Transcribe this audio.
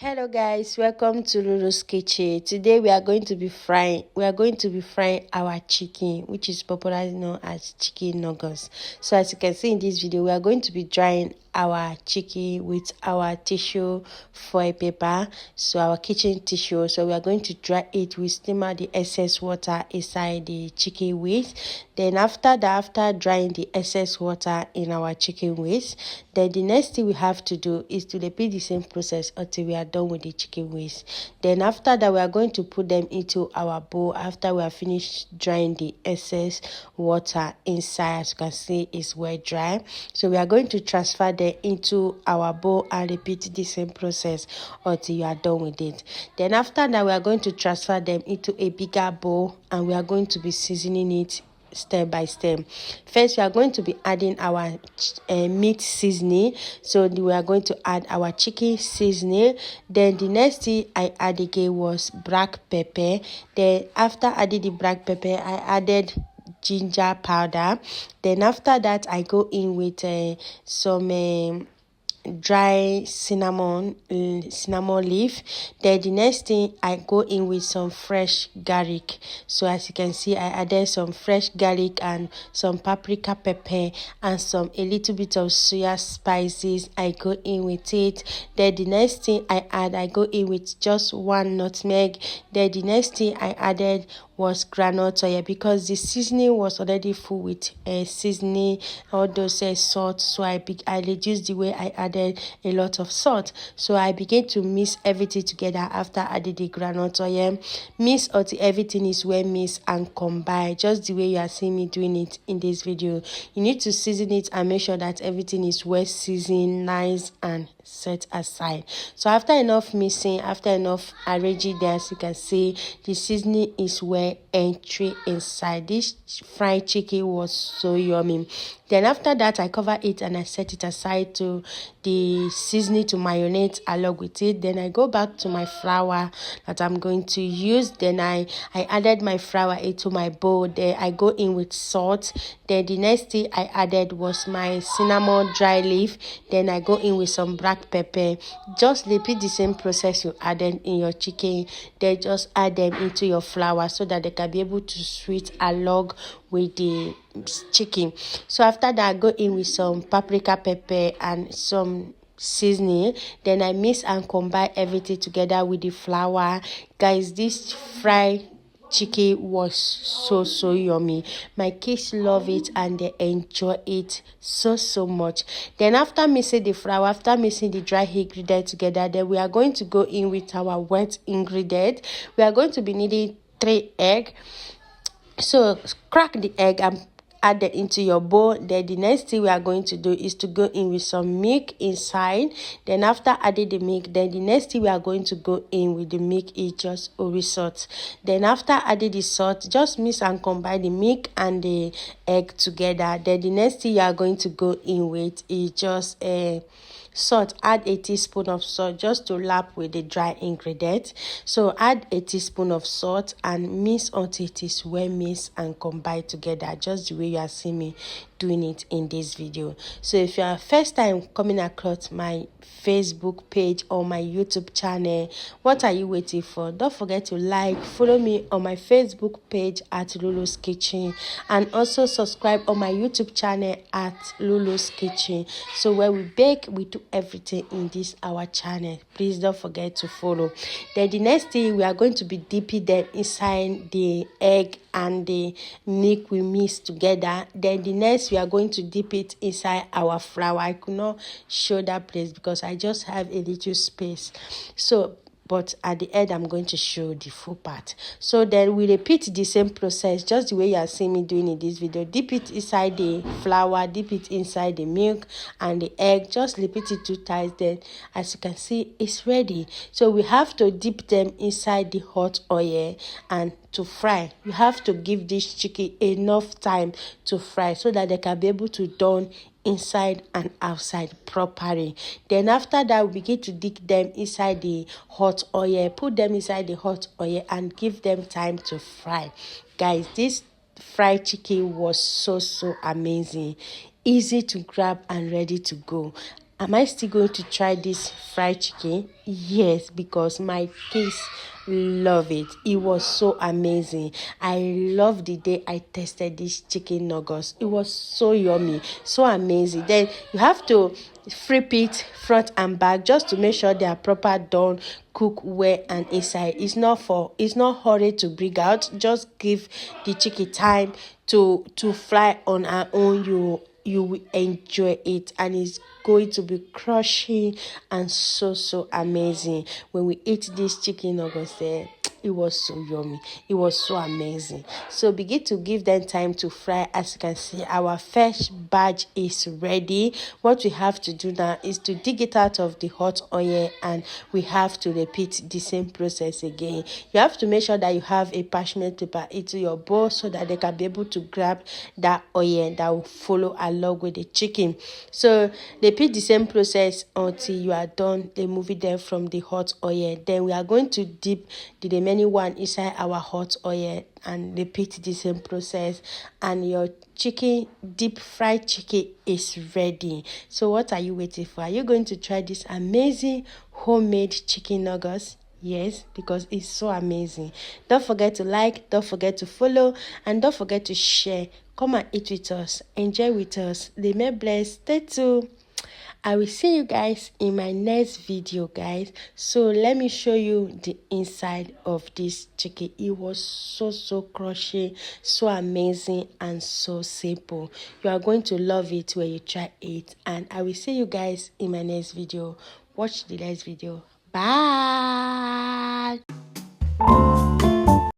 Hello guys, welcome to Lulu's Kitchen. Today we are going to be frying our chicken, which is popularly known as chicken nuggets. So as you can see in this video, we are going to be drying our chicken with our tissue foil paper, so our kitchen tissue. So we are going to dry it. We steam out the excess water inside the chicken waste. Then after drying the excess water in our chicken waste, then the next thing we have to do is to repeat the same process until we are done with the chicken waste. Then after that, we are going to put them into our bowl after we have finished drying the excess water inside. As you can see, it's well dry. So we are going to transfer them into our bowl and repeat the same process until you are done with it. Then after that, we are going to transfer them into a bigger bowl and we are going to be seasoning it step by step. First, we are going to be adding our meat seasoning. So we are going to add our chicken seasoning. Then the next thing I added again was black pepper. Then after adding the black pepper, I added ginger powder. Then after that, I go in with some dry cinnamon leaf. Then the next thing I go in with some fresh garlic. So as you can see, I added some fresh garlic and some paprika pepper and a little bit of soya spices. I go in with it. Then the next thing I go in with just 1 nutmeg. Then the next thing I added was groundnut oil because the seasoning was already full with seasoning, all those salt. So I reduced the way I added a lot of salt. So I began to mix everything together after adding the groundnut oil. Mix until everything is well mixed and combined, just the way you are seeing me doing it in this video. You need to season it and make sure that everything is well seasoned, nice and set aside. So after enough mixing, after enough arranging there, as you can see, the seasoning is well entry inside. This fried chicken was so yummy. Then after that, I cover it and I set it aside to the seasoning to marinate along with it. Then I go back to my flour that I'm going to use. Then I added my flour into my bowl. Then I go in with salt. Then the next thing I added was my cinnamon dry leaf. Then I go in with some black pepper. Just repeat the same process you added in your chicken. Then just add them into your flour so that they can be able to sweet along with the chicken. So after that, I go in with some paprika pepper and some seasoning. Then I mix and combine everything together with the flour. Guys, this fried chicken was so yummy. My kids love it and they enjoy it so much. Then after mixing the flour, after mixing the dry ingredient together, then we are going to go in with our wet ingredient. We are going to be needing 3 eggs. So crack the egg and add it into your bowl. Then the next thing we are going to do is to go in with some milk inside. Then after adding the milk, then the next thing we are going to go in with the milk is just Ori salt. Then after adding the salt, just mix and combine the milk and the egg together. Then the next thing you are going to go in with is just salt. Add a teaspoon of salt just to lap with the dry ingredient. So add a teaspoon of salt and mix until it is well mixed and combined together, just the way you are seeing me doing it in this video. So if you are first time coming across my Facebook page or my YouTube channel, what are you waiting for? Don't forget to follow me on my Facebook page at Lulu's Kitchen, and also subscribe on my YouTube channel at Lulu's Kitchen. So where we bake, we do everything in this our channel. Please don't forget to follow. Then the next thing, we are going to be dipping them inside the egg and the milk we mix together. Then the next, we are going to dip it inside our flour. I could not show that place because I just have a little space. So but at the end, I'm going to show the full part. So then we repeat the same process, just the way you are seeing me doing in this video. Dip it inside the flour, dip it inside the milk and the egg. Just repeat it 2 times. Then, as you can see, it's ready. So we have to dip them inside the hot oil and to fry. You have to give this chicken enough time to fry so that they can be able to done inside and outside properly. Then after that, we begin to dig them inside the hot oil, put them inside the hot oil and give them time to fry. Guys, this fried chicken was so amazing, easy to grab and ready to go. Am I still going to try this fried chicken? Yes, because my kids love it. It was so amazing. I love the day I tasted this chicken nuggets. It was so yummy, so amazing. Then you have to flip it front and back just to make sure they are proper done, cook well and inside. It's not hurry to bring out. Just give the chicken time to fry on our own. You will enjoy it, and it's going to be crushing and so amazing. When we eat this chicken nuggets, it was so yummy, it was so amazing. So begin to give them time to fry. As you can see, our first batch is ready. What we have to do now is to dig it out of the hot oil, and we have to repeat the same process again. You have to make sure that you have a parchment paper into your bowl so that they can be able to grab that oil that will follow along with the chicken. So repeat the same process until you are done removing them from the hot oil. Then we are going to dip the remaining one inside our hot oil and repeat the same process, and your chicken, deep fried chicken, is ready. So what are you waiting for? Are you going to try this amazing homemade chicken nuggets? Yes, because it's so amazing. Don't forget to like, don't forget to follow, and don't forget to share. Come and eat with us, enjoy with us. Remain blessed. Stay tuned. I will see you guys in my next video, guys. So let me show you the inside of this chicken. It was so crunchy, so amazing, and so simple. You are going to love it when you try it, and I will see you guys in my next video. Watch the next video. Bye.